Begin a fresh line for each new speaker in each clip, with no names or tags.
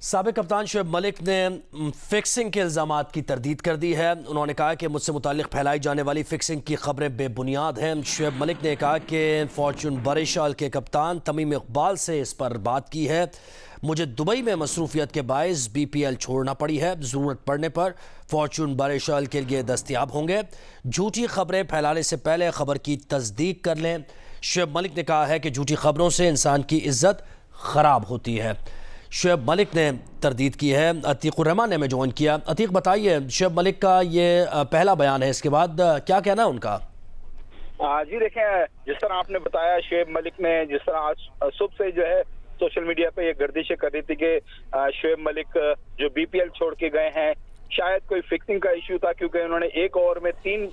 سابق کپتان شعیب ملک نے فکسنگ کے الزامات کی تردید کر دی ہے۔ انہوں نے کہا کہ مجھ سے متعلق پھیلائی جانے والی فکسنگ کی خبریں بے بنیاد ہیں۔ شعیب ملک نے کہا کہ فارچون بریشال کے کپتان تمیم اقبال سے اس پر بات کی ہے۔ مجھے دبئی میں مصروفیت کے باعث بی پی ایل چھوڑنا پڑی ہے، ضرورت پڑنے پر فارچون بریشال کے لیے دستیاب ہوں گے۔ جھوٹی خبریں پھیلانے سے پہلے خبر کی تصدیق کر لیں۔ شعیب ملک نے کہا ہے کہ جھوٹی خبروں سے انسان کی عزت خراب ہوتی ہے۔ شعیب ملک نے تردید کی ہے۔ عتیق الرحمان نے ہمیں جوائن کیا۔ عتیق بتائیے، شعیب ملک کا یہ پہلا بیان ہے، اس کے بعد کیا کہنا ہے ان کا؟
جی دیکھیں، جس طرح آپ نے بتایا، شعیب ملک نے جس طرح آج صبح سے جو ہے سوشل میڈیا پہ یہ گردشیں کر رہی تھی کہ شعیب ملک جو بی پی ایل چھوڑ کے گئے ہیں، شاید کوئی فکسنگ کا ایشو تھا، کیونکہ انہوں نے ایک اوور میں 3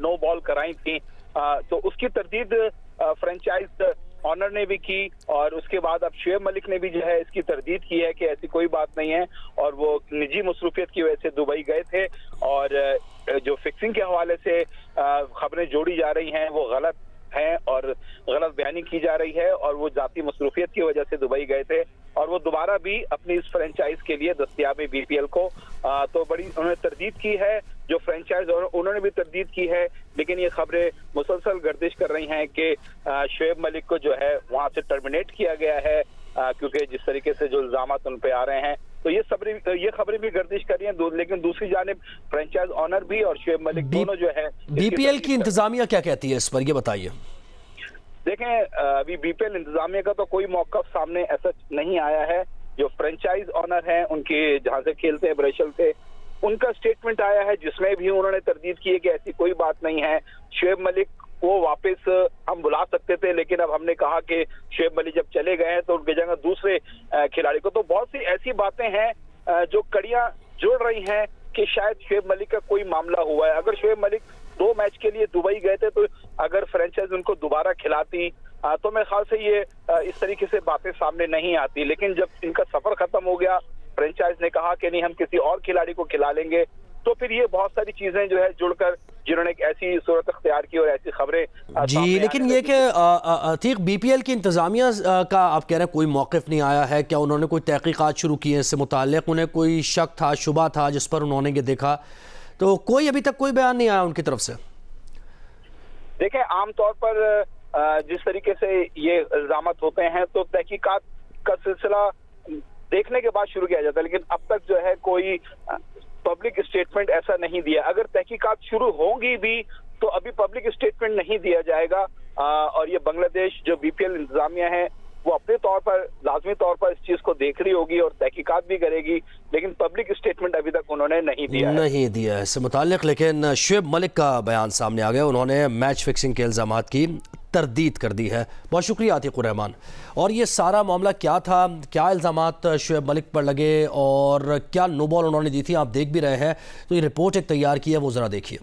نو بال کرائی تھیں، تو اس کی تردید فرنچائز آنر نے بھی کی، اور اس کے بعد اب شعیب ملک نے بھی جو ہے اس کی تردید کی ہے کہ ایسی کوئی بات نہیں ہے، اور وہ نجی مصروفیت کی وجہ سے دبئی گئے تھے، اور جو فکسنگ کے حوالے سے خبریں جوڑی جا رہی ہیں وہ غلط ہیں اور غلط بیانی کی جا رہی ہے، اور وہ ذاتی مصروفیت کی وجہ سے دبئی گئے تھے، اور وہ دوبارہ بھی اپنی اس فرنچائز کے لیے دستیاب ہے بی پی ایل کو، تو بڑی انہوں نے تردید کی ہے، جو فرنچائز انہوں نے بھی تردید کی ہے، لیکن یہ خبریں مسلسل گردش کر رہی ہیں کہ شعیب ملک کو جو ہے وہاں سے ٹرمینیٹ کیا گیا ہے، کیونکہ جس طریقے سے جو الزامات ان پہ آ رہے ہیں، تو یہ خبریں بھی گردش کر رہی ہیں، لیکن دوسری جانب فرنچائز آنر بھی اور شعیب ملک دونوں جو ہے
بی پی ایل کی انتظامیہ کیا کہتی ہے اس پر، یہ بتائیے۔
دیکھیں، ابھی بی پی ایل انتظامیہ کا تو کوئی موقف سامنے ایسا نہیں آیا ہے۔ جو فرنچائز آنر ہیں، ان کے جہاں سے کھیلتے ہیں بریشل سے، ان کا سٹیٹمنٹ آیا ہے جس میں بھی انہوں نے تردید کی ہے کہ ایسی کوئی بات نہیں ہے، شعیب ملک کو واپس ہم بلا سکتے تھے، لیکن اب ہم نے کہا کہ شعیب ملک جب چلے گئے ہیں تو ان کی جگہ دوسرے کھلاڑی کو، تو بہت سی ایسی باتیں ہیں جو کڑیاں جوڑ رہی ہیں کہ شاید شعیب ملک کا کوئی معاملہ ہوا ہے۔ اگر شعیب ملک 2 میچ کے لیے دبئی گئے تھے، تو اگر فرنچائز ان کو دوبارہ کھلاتی تو میرے خیال سے یہ اس طریقے سے باتیں سامنے نہیں آتی، لیکن جب ان کا سفر ختم ہو گیا، فرنچائز نے کہا کہ نہیں، ہم کسی اور کھلاڑی کو کھلا لیں گے، تو پھر یہ بہت ساری چیزیں جو ہے جڑ کر جنہوں نے ایک ایسی صورت اختیار کی اور ایسی خبریں
جی، لیکن یہ کہ عتیق، بی پی ایل کی انتظامیہ کا آپ کہہ رہے ہیں کوئی موقف نہیں آیا ہے، کیا انہوں نے کوئی تحقیقات شروع کی ہیں اس سے متعلق؟ انہیں کوئی شک تھا، شبہ تھا جس پر انہوں نے یہ دیکھا، تو کوئی ابھی تک کوئی بیان نہیں آیا ان کی طرف سے؟
دیکھیں، عام طور پر جس طریقے سے یہ الزامات ہوتے ہیں تو تحقیقات کا سلسلہ دیکھنے کے بعد شروع کیا جاتا ہے، لیکن اب تک جو ہے کوئی پبلک اسٹیٹمنٹ ایسا نہیں دیا۔ اگر تحقیقات شروع ہوں گی بھی تو ابھی پبلک اسٹیٹمنٹ نہیں دیا جائے گا، اور یہ بنگلہ دیش جو بی پی ایل انتظامیہ ہے وہ اپنے طور پر لازمی طور پر اس چیز کو دیکھ رہی ہوگی اور تحقیقات بھی کرے گی، لیکن پبلک اسٹیٹمنٹ ابھی تک انہوں نے نہیں دیا ہے
اس سے متعلق۔ لیکن شعیب ملک کا بیان سامنے آ گیا، انہوں نے میچ فکسنگ کے الزامات کی تردید کر دی ہے۔ بہت شکریہ عتیق الرحمان۔ اور یہ سارا معاملہ کیا تھا، کیا الزامات شعیب ملک پر لگے اور کیا نو بال انہوں نے دی تھی، آپ دیکھ بھی رہے ہیں، تو یہ رپورٹ ایک تیار کی ہے، وہ ذرا دیکھیے۔